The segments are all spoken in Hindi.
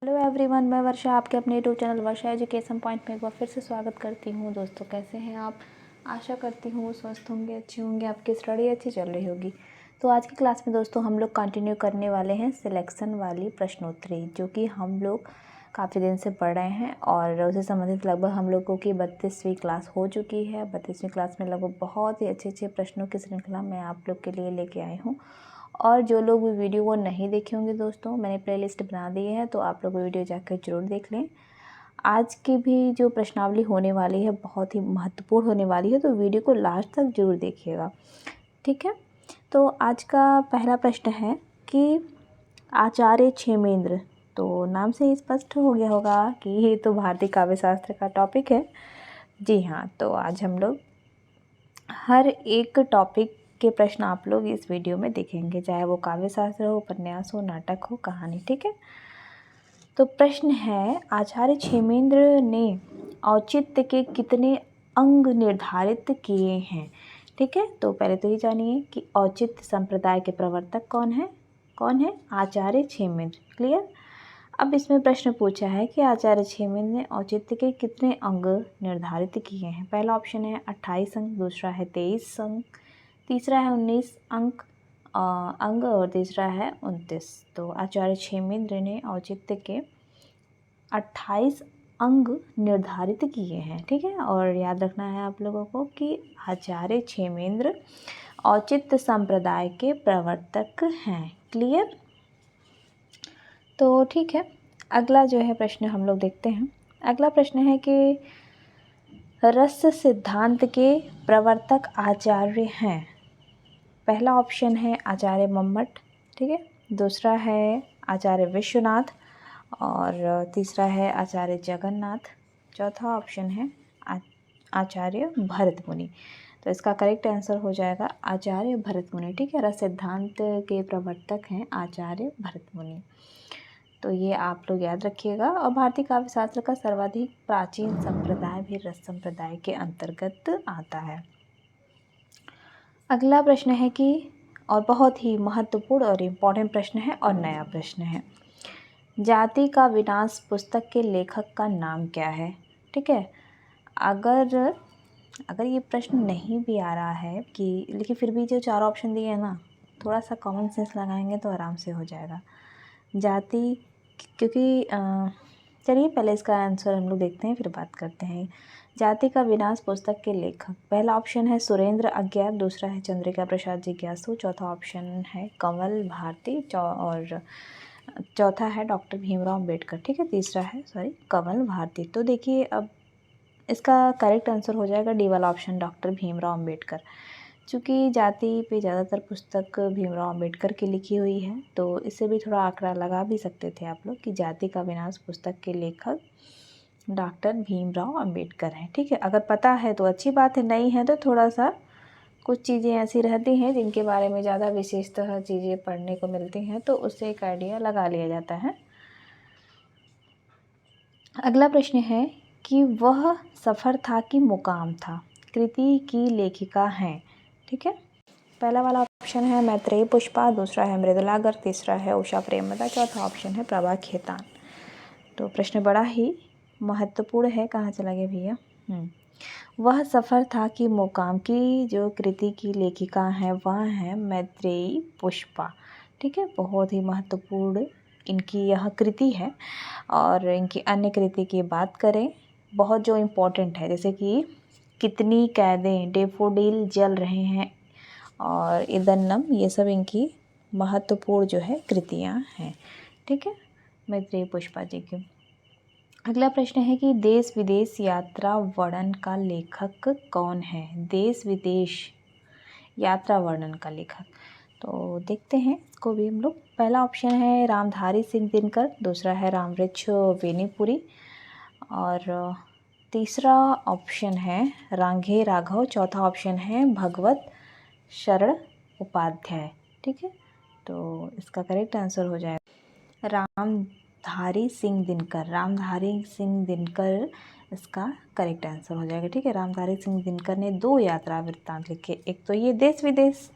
हेलो एवरीवन, मैं वर्षा आपके अपने यूट्यूब चैनल वर्षा एजुकेशन पॉइंट में एक बार फिर से स्वागत करती हूँ। दोस्तों, कैसे हैं आप? आशा करती हूँ स्वस्थ होंगे, अच्छे होंगे, आपकी स्टडी अच्छी चल रही होगी। तो आज की क्लास में दोस्तों हम लोग कंटिन्यू करने वाले हैं सिलेक्शन वाली प्रश्नोत्तरी, जो कि हम लोग काफ़ी दिन से पढ़ रहे हैं और उससे संबंधित लगभग हम लोगों की 32वीं क्लास हो चुकी है। 32वीं क्लास में लगभग बहुत ही अच्छे अच्छे प्रश्नों की श्रृंखला मैं आप लोग के लिए लेके आई हूँ। और जो लोग भी वीडियो वो नहीं देखे होंगे दोस्तों, मैंने प्लेलिस्ट बना दी है, तो आप लोग वीडियो जाकर ज़रूर देख लें। आज की भी जो प्रश्नावली होने वाली है बहुत ही महत्वपूर्ण होने वाली है, तो वीडियो को लास्ट तक जरूर देखिएगा, ठीक है। तो आज का पहला प्रश्न है कि आचार्य क्षेमेंद्र, तो नाम से ही स्पष्ट हो गया होगा कि ये तो भारतीय काव्य शास्त्र का टॉपिक है। जी हाँ, तो आज हम लोग हर एक टॉपिक के प्रश्न आप लोग इस वीडियो में देखेंगे, चाहे वो काव्य शास्त्र हो, उपन्यास हो, नाटक हो, कहानी, ठीक है। तो प्रश्न है, आचार्य क्षेमेंद्र ने औचित्य के कितने अंग निर्धारित किए हैं? ठीक है, तो पहले तो ये जानिए कि औचित्य संप्रदाय के प्रवर्तक कौन है? आचार्य क्षेमेंद्र। क्लियर। अब इसमें प्रश्न पूछा है कि आचार्य क्षेमेंद्र ने औचित्य के कितने अंग निर्धारित किए हैं। पहला ऑप्शन है 28 अंक, दूसरा है 23 अंक, तीसरा है 19 अंग और तीसरा है 29। तो आचार्य क्षेमेंद्र ने औचित्य के 28 अंग निर्धारित किए हैं, ठीक है। और याद रखना है आप लोगों को कि आचार्य क्षेमेंद्र औचित्य संप्रदाय के प्रवर्तक हैं। क्लियर। तो ठीक है, अगला जो है प्रश्न हम लोग देखते हैं। अगला प्रश्न है कि रस सिद्धांत के प्रवर्तक आचार्य हैं। पहला ऑप्शन है आचार्य मम्मट, ठीक है, दूसरा है आचार्य विश्वनाथ और तीसरा है आचार्य जगन्नाथ, चौथा ऑप्शन है आचार्य भरत मुनि। तो इसका करेक्ट आंसर हो जाएगा आचार्य भरत मुनि, ठीक है। रस सिद्धांत के प्रवर्तक हैं आचार्य भरत मुनि, तो ये आप लोग याद रखिएगा। और भारतीय काव्य शास्त्र का सर्वाधिक प्राचीन संप्रदाय भी रस संप्रदाय के अंतर्गत आता है। अगला प्रश्न है कि, और बहुत ही महत्वपूर्ण और इम्पोर्टेंट प्रश्न है और नया प्रश्न है, जाति का विनाश पुस्तक के लेखक का नाम क्या है? ठीक है। अगर ये प्रश्न नहीं भी आ रहा है कि, लेकिन फिर भी जो चार ऑप्शन दिए हैं ना, थोड़ा सा कॉमन सेंस लगाएंगे तो आराम से हो जाएगा। जाति, क्योंकि चलिए पहले इसका आंसर हम लोग देखते हैं, फिर बात करते हैं। जाति का विनाश पुस्तक के लेखक, पहला ऑप्शन है सुरेंद्र अज्ञात, दूसरा है चंद्रिका प्रसाद जिज्ञासु, चौथा ऑप्शन है कंवल भारती और चौथा है डॉक्टर भीमराव अम्बेडकर, ठीक है। तीसरा है कंवल भारती। तो देखिए, अब इसका करेक्ट आंसर हो जाएगा डी वाला ऑप्शन, डॉक्टर भीमराव अम्बेडकर। चूँकि जाति पे ज़्यादातर पुस्तक भीमराव अम्बेडकर की लिखी हुई है, तो इससे भी थोड़ा आंकड़ा लगा भी सकते थे आप लोग कि जाति का विनाश पुस्तक के लेखक डॉक्टर भीमराव अम्बेडकर हैं, ठीक है। अगर पता है तो अच्छी बात है, नहीं है तो थोड़ा सा कुछ चीज़ें ऐसी रहती हैं जिनके बारे में ज़्यादा विशेषतः चीज़ें पढ़ने को मिलती हैं, तो उससे एक आइडिया लगा लिया जाता है। अगला प्रश्न है कि वह सफ़र था कि मुकाम था, कृति की लेखिका हैं, ठीक है। पहला वाला ऑप्शन है मैत्रेयी पुष्पा, दूसरा है मृदुला गर्ग, तीसरा है उषा प्रेमलता, चौथा ऑप्शन है प्रभा खेतान। तो प्रश्न बड़ा ही महत्वपूर्ण है। कहाँ चला गया भैया? वह सफ़र था कि मुकाम की जो कृति की लेखिका हैं वह हैं मैत्रेयी पुष्पा, ठीक है। बहुत ही महत्वपूर्ण इनकी यह कृति है। और इनकी अन्य कृति की बात करें, बहुत जो इम्पोर्टेंट है, जैसे कि कितनी कैदें, डेफोडिल जल रहे हैं और इदन्नम, ये सब इनकी महत्वपूर्ण जो है कृतियाँ हैं, ठीक है, मैत्रेयी पुष्पा जी की। अगला प्रश्न है कि देश विदेश यात्रा वर्णन का लेखक कौन है? देश विदेश यात्रा वर्णन का लेखक, तो देखते हैं इसको भी हम लोग। पहला ऑप्शन है रामधारी सिंह दिनकर, दूसरा है रामवृक्ष वेनीपुरी और तीसरा ऑप्शन है रांघे राघव, चौथा ऑप्शन है भगवत शरण उपाध्याय, ठीक है। तो इसका करेक्ट आंसर हो जाएगा रामधारी सिंह दिनकर, इसका करेक्ट आंसर हो जाएगा, ठीक है। रामधारी सिंह दिनकर ने 2 यात्रा वृत्तांत लिखे, एक तो ये देश विदेश,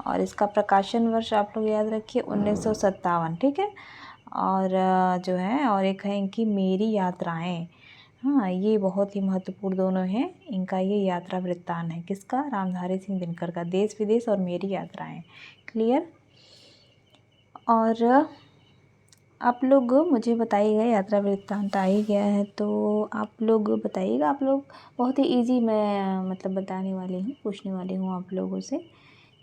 और इसका प्रकाशन वर्ष आप लोग याद रखिए 1957, ठीक है। और जो है और एक है इनकी मेरी यात्राएं। हाँ, ये बहुत ही महत्वपूर्ण दोनों हैं। इनका ये यात्रा वृत्तांत है, किसका? रामधारी सिंह दिनकर का, देश विदेश और मेरी यात्राएं। क्लियर? और आप लोग मुझे बताइएगा, यात्रा वृत्तांत आ ही गया है तो आप लोग बताइएगा। आप लोग बहुत ही इजी मैं मतलब बताने वाली हूँ, पूछने वाली हूँ आप लोगों से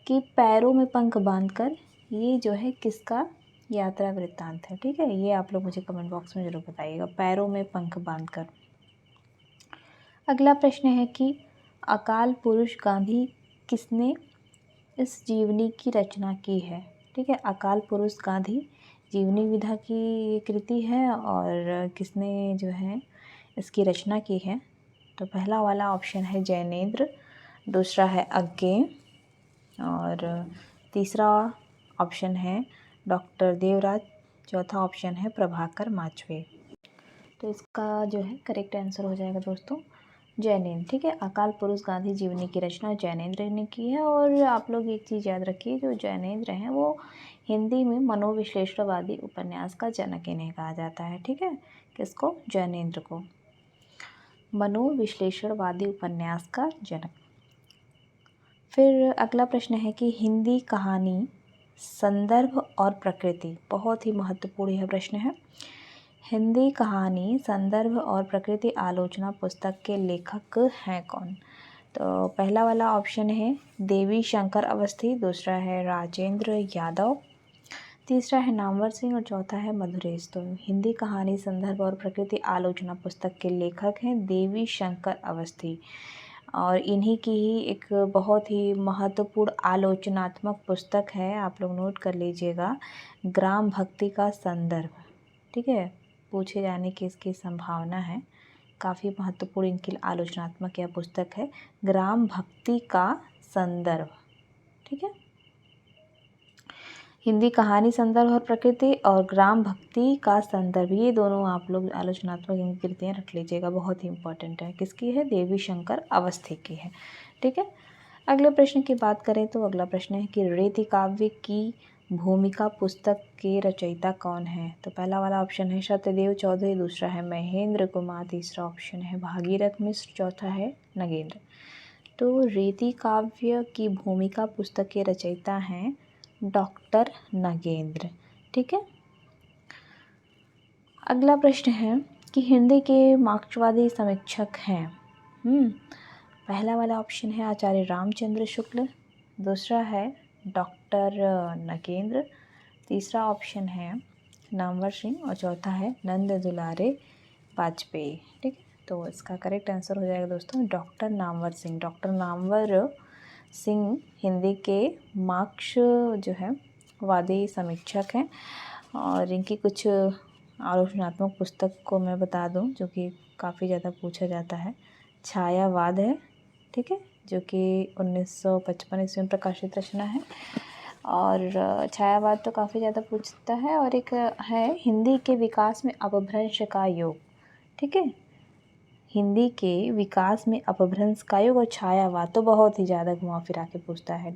कि पैरों में पंख बांधकर ये जो है किसका यात्रा वृत्तांत है। ठीक है, ये आप लोग मुझे कमेंट बॉक्स में ज़रूर बताइएगा, पैरों में पंख बांधकर। अगला प्रश्न है कि अकाल पुरुष गांधी किसने इस जीवनी की रचना की है। ठीक है, अकाल पुरुष गांधी जीवनी विधा की कृति है और किसने जो है इसकी रचना की है। तो पहला वाला ऑप्शन है जैनेंद्र, दूसरा है अज्ञे और तीसरा ऑप्शन है डॉक्टर देवराज, चौथा ऑप्शन है प्रभाकर माचवे। तो इसका जो है करेक्ट आंसर हो जाएगा दोस्तों जैनेंद्र। ठीक है, अकाल पुरुष गांधी जीवनी की रचना जैनेंद्र ने की है। और आप लोग एक चीज़ याद रखिए, जो जैनेंद्र हैं वो हिंदी में मनोविश्लेषणवादी उपन्यास का जनक इन्हें कहा जाता है। ठीक है, किसको? जैनेंद्र को, मनोविश्लेषणवादी उपन्यास का जनक। फिर अगला प्रश्न है कि हिंदी कहानी, संदर्भ और प्रकृति, बहुत ही महत्वपूर्ण यह प्रश्न है। हिंदी कहानी, संदर्भ और प्रकृति आलोचना पुस्तक के लेखक हैं कौन? तो पहला वाला ऑप्शन है देवी शंकर अवस्थी, दूसरा है राजेंद्र यादव, तीसरा है नामवर सिंह और चौथा है मधुरेश। तो हिंदी कहानी, संदर्भ और प्रकृति आलोचना पुस्तक के लेखक हैं देवी शंकर अवस्थी और इन्हीं की ही एक बहुत ही महत्वपूर्ण आलोचनात्मक पुस्तक है, आप लोग नोट कर लीजिएगा, ग्राम भक्ति का संदर्भ। ठीक है, पूछे जाने की इसकी संभावना है, काफ़ी महत्वपूर्ण इनकी आलोचनात्मक यह पुस्तक है, ग्राम भक्ति का संदर्भ। ठीक है, हिंदी कहानी, संदर्भ और प्रकृति और ग्राम भक्ति का संदर्भ, ये दोनों आप लोग आलोचनात्मक इनकी कृतियाँ रख लीजिएगा, बहुत ही इंपॉर्टेंट है। किसकी है? देवी शंकर अवस्थी की है। ठीक है, अगले प्रश्न की बात करें तो अगला प्रश्न है कि रीति काव्य की भूमिका पुस्तक के रचयिता कौन है? तो पहला वाला ऑप्शन है सत्यदेव चौधरी, दूसरा है महेंद्र कुमार, तीसरा ऑप्शन है भागीरथ मिश्र, चौथा है नगेंद्र। तो रीति काव्य की भूमिका पुस्तक के रचयिता हैं डॉक्टर नगेंद्र। ठीक है, अगला प्रश्न है कि हिंदी के मार्क्सवादी समीक्षक हैं। पहला वाला ऑप्शन है आचार्य रामचंद्र शुक्ल, दूसरा है डॉक्टर नगेंद्र, तीसरा ऑप्शन है नामवर सिंह और चौथा है नंद दुलारे वाजपेयी। ठीक है, तो इसका करेक्ट आंसर हो जाएगा दोस्तों डॉक्टर नामवर सिंह। डॉक्टर नामवर सिंह हिंदी के मार्क्स जो है वादी समीक्षक हैं और इनकी कुछ आलोचनात्मक पुस्तक को मैं बता दूं जो कि काफ़ी ज़्यादा पूछा जाता है, छायावाद है। ठीक है, जो कि 1955 ईस्वी में प्रकाशित रचना है और छायावाद तो काफ़ी ज़्यादा पूछता है। और एक है हिंदी के विकास में अपभ्रंश का योग। ठीक है, हिंदी के विकास में अपभ्रंश का योग और छायावाद तो बहुत ही ज़्यादा घुमा फिरा के पूछता है।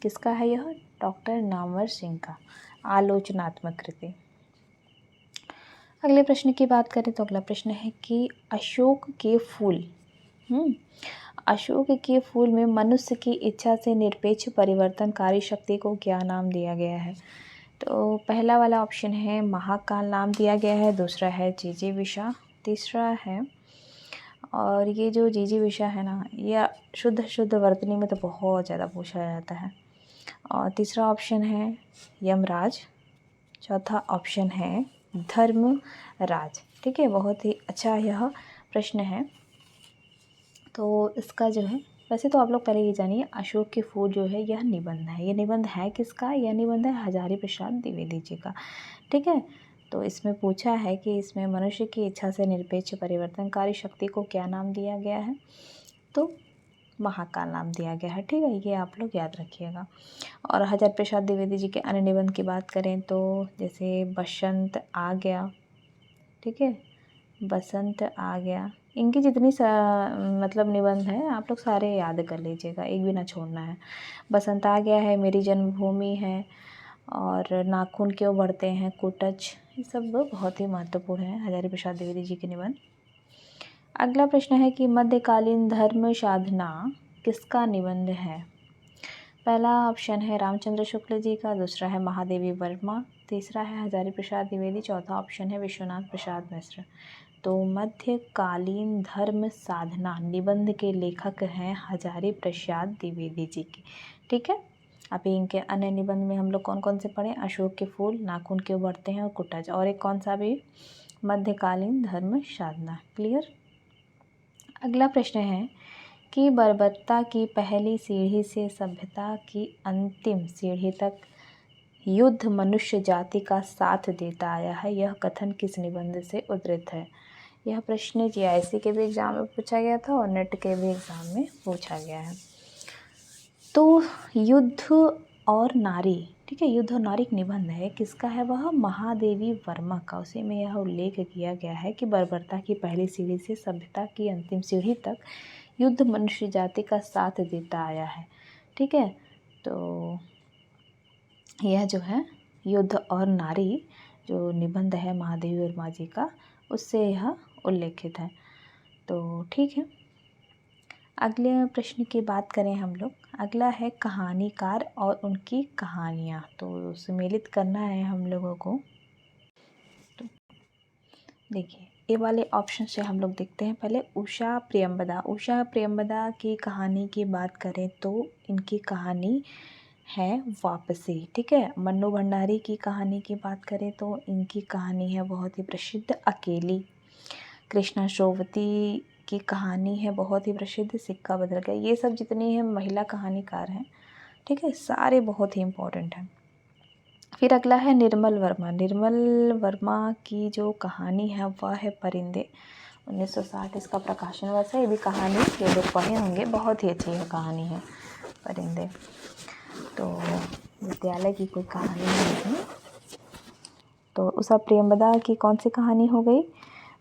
किसका है यह? डॉक्टर नामवर सिंह का आलोचनात्मक कृति। अगले प्रश्न की बात करें तो अगला प्रश्न है कि अशोक के फूल, अशोक के फूल में मनुष्य की इच्छा से निरपेक्ष परिवर्तनकारी शक्ति को क्या नाम दिया गया है? तो पहला वाला ऑप्शन है महाकाल नाम दिया गया है, दूसरा है जिजीविषा, तीसरा है और ये जो जिजीविषा है ना, यह शुद्ध वर्तनी में तो बहुत ज़्यादा पूछा जाता है। और तीसरा ऑप्शन है यमराज, चौथा ऑप्शन है धर्मराज। ठीक है, बहुत ही अच्छा यह प्रश्न है। तो इसका जो है, वैसे तो आप लोग पहले ये जानिए अशोक के फूल जो है यह निबंध है। ये निबंध है किसका? यह निबंध है हजारी प्रसाद द्विवेदी जी का। ठीक है, तो इसमें पूछा है कि इसमें मनुष्य की इच्छा से निरपेक्ष परिवर्तनकारी शक्ति को क्या नाम दिया गया है? तो महाकाल नाम दिया गया है। ठीक है, ये आप लोग याद रखिएगा। और हजारी प्रसाद द्विवेदी जी के अन्य निबंध की बात करें तो जैसे बसंत आ गया, ठीक है, बसंत आ गया, इनकी जितनी मतलब निबंध है आप लोग सारे याद कर लीजिएगा, एक भी ना छोड़ना है। बसंत आ गया है, मेरी जन्मभूमि है और नाखून क्यों बढ़ते हैं, कुटच, ये सब बहुत ही महत्वपूर्ण है हजारी प्रसाद द्विवेदी जी के निबंध। अगला प्रश्न है कि मध्यकालीन धर्म साधना किसका निबंध है। पहला ऑप्शन है रामचंद्र शुक्ल जी का, दूसरा है महादेवी वर्मा, तीसरा है हजारी प्रसाद द्विवेदी, चौथा ऑप्शन है विश्वनाथ प्रसाद मिश्र। तो मध्यकालीन धर्म साधना निबंध के लेखक हैं हजारी प्रसाद द्विवेदी जी के। ठीक है, अभी इनके अन्य निबंध में हम लोग कौन कौन से पढ़े, अशोक के फूल, नाखून क्यों बढ़ते हैं और कुटच, और एक कौन सा भी, मध्यकालीन धर्म साधना। क्लियर। अगला प्रश्न है कि बर्बरता की पहली सीढ़ी से सभ्यता की अंतिम सीढ़ी तक युद्ध मनुष्य जाति का साथ देता आया है, यह कथन किस निबंध से उद्धृत है। यह प्रश्न जीआईसी के भी एग्ज़ाम में पूछा गया था और नेट के भी एग्ज़ाम में पूछा गया है। तो युद्ध और नारी, ठीक है, युद्ध और नारी एक निबंध है, किसका है वह, महादेवी वर्मा का। उसी में यह उल्लेख किया गया है कि बर्बरता की पहली सीढ़ी से सभ्यता की अंतिम सीढ़ी तक युद्ध मनुष्य जाति का साथ देता आया है। ठीक है, तो यह जो है युद्ध और नारी जो निबंध है महादेवी वर्मा जी का, उससे यह उल्लेखित है। तो ठीक है, अगले प्रश्न की बात करें हम लोग। अगला है कहानीकार और उनकी कहानियाँ, तो सम्मिलित करना है हम लोगों को। तो देखिए, ये वाले ऑप्शन से हम लोग देखते हैं। पहले उषा प्रियंवदा। उषा प्रियंवदा की कहानी की बात करें तो इनकी कहानी है वापसी। ठीक है, मन्नू भंडारी की कहानी की बात करें तो इनकी कहानी है बहुत ही प्रसिद्ध अकेली। कृष्णा श्रोवती की कहानी है बहुत ही प्रसिद्ध सिक्का बदल गया। ये सब जितनी है महिला कहानीकार हैं, ठीक है, सारे बहुत ही इम्पोर्टेंट हैं। फिर अगला है निर्मल वर्मा। निर्मल वर्मा की जो कहानी है वह है परिंदे। 1960 इसका प्रकाशन वर्ष है। ये भी कहानी ये लोग पढ़े होंगे, बहुत ही अच्छी है कहानी है परिंदे। तो विद्यालय की कोई कहानी है। तो उषा प्रियंवदा की कौन सी कहानी हो गई,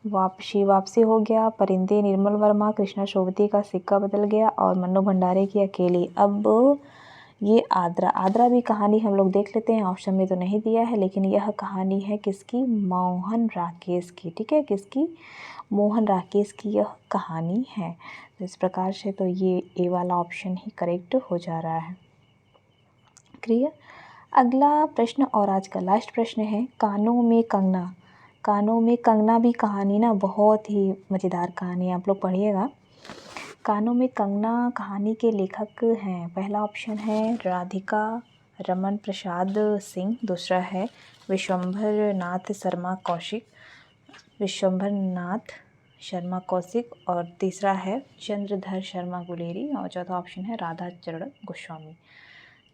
वापसी हो गया, परिंदे निर्मल वर्मा, कृष्णा श्रोवती का सिक्का बदल गया और मन्नू भंडारे की अकेली। अब ये आद्रा भी कहानी हम लोग देख लेते हैं, ऑप्शन में तो नहीं दिया है, लेकिन यह कहानी है किसकी, मोहन राकेश की। ठीक है, किसकी, मोहन राकेश की यह कहानी है। तो इस प्रकार से तो ये ए वाला ऑप्शन ही करेक्ट हो जा रहा है। क्लियर। अगला प्रश्न और आज का लास्ट प्रश्न है कानों में कंगना। कानों में कंगना भी कहानी ना बहुत ही मज़ेदार कहानी है, आप लोग पढ़िएगा। कानों में कंगना कहानी के लेखक हैं, पहला ऑप्शन है राधिका रमन प्रसाद सिंह, दूसरा है विश्वंभर नाथ शर्मा कौशिक और तीसरा है चंद्रधर शर्मा गुलेरी और चौथा ऑप्शन है राधा चरण गोस्वामी।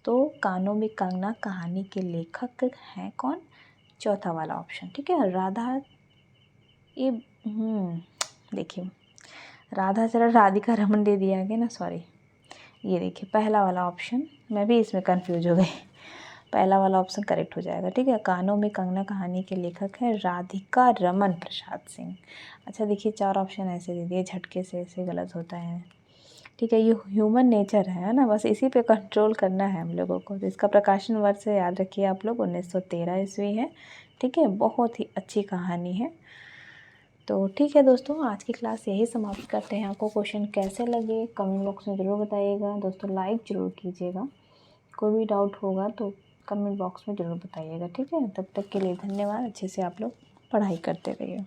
तो कानों में कंगना कहानी के लेखक हैं कौन, चौथा वाला ऑप्शन। ठीक है, राधा, ये देखिए राधाचरण राधिका रमन दे दिया गया ना, सॉरी, ये देखिए पहला वाला ऑप्शन, मैं भी इसमें कंफ्यूज हो गई, पहला वाला ऑप्शन करेक्ट हो जाएगा। ठीक है, कानों में कंगना कहानी के लेखक है राधिका रमन प्रसाद सिंह। अच्छा देखिए, 4 ऑप्शन ऐसे दे दिए झटके से, ऐसे गलत होता है। ठीक है, ये ह्यूमन नेचर है ना, बस इसी पे कंट्रोल करना है हम लोगों को। तो इसका प्रकाशन वर्ष याद रखिए आप लोग, 1913 ईस्वी है। ठीक है, बहुत ही अच्छी कहानी है। तो ठीक है दोस्तों, आज की क्लास यही समाप्त करते हैं। आपको क्वेश्चन कैसे लगे कमेंट बॉक्स में ज़रूर बताइएगा दोस्तों, लाइक ज़रूर कीजिएगा। कोई भी डाउट होगा तो कमेंट बॉक्स में ज़रूर बताइएगा। ठीक है, तब तक के लिए धन्यवाद। अच्छे से आप लोग पढ़ाई करते रहिए।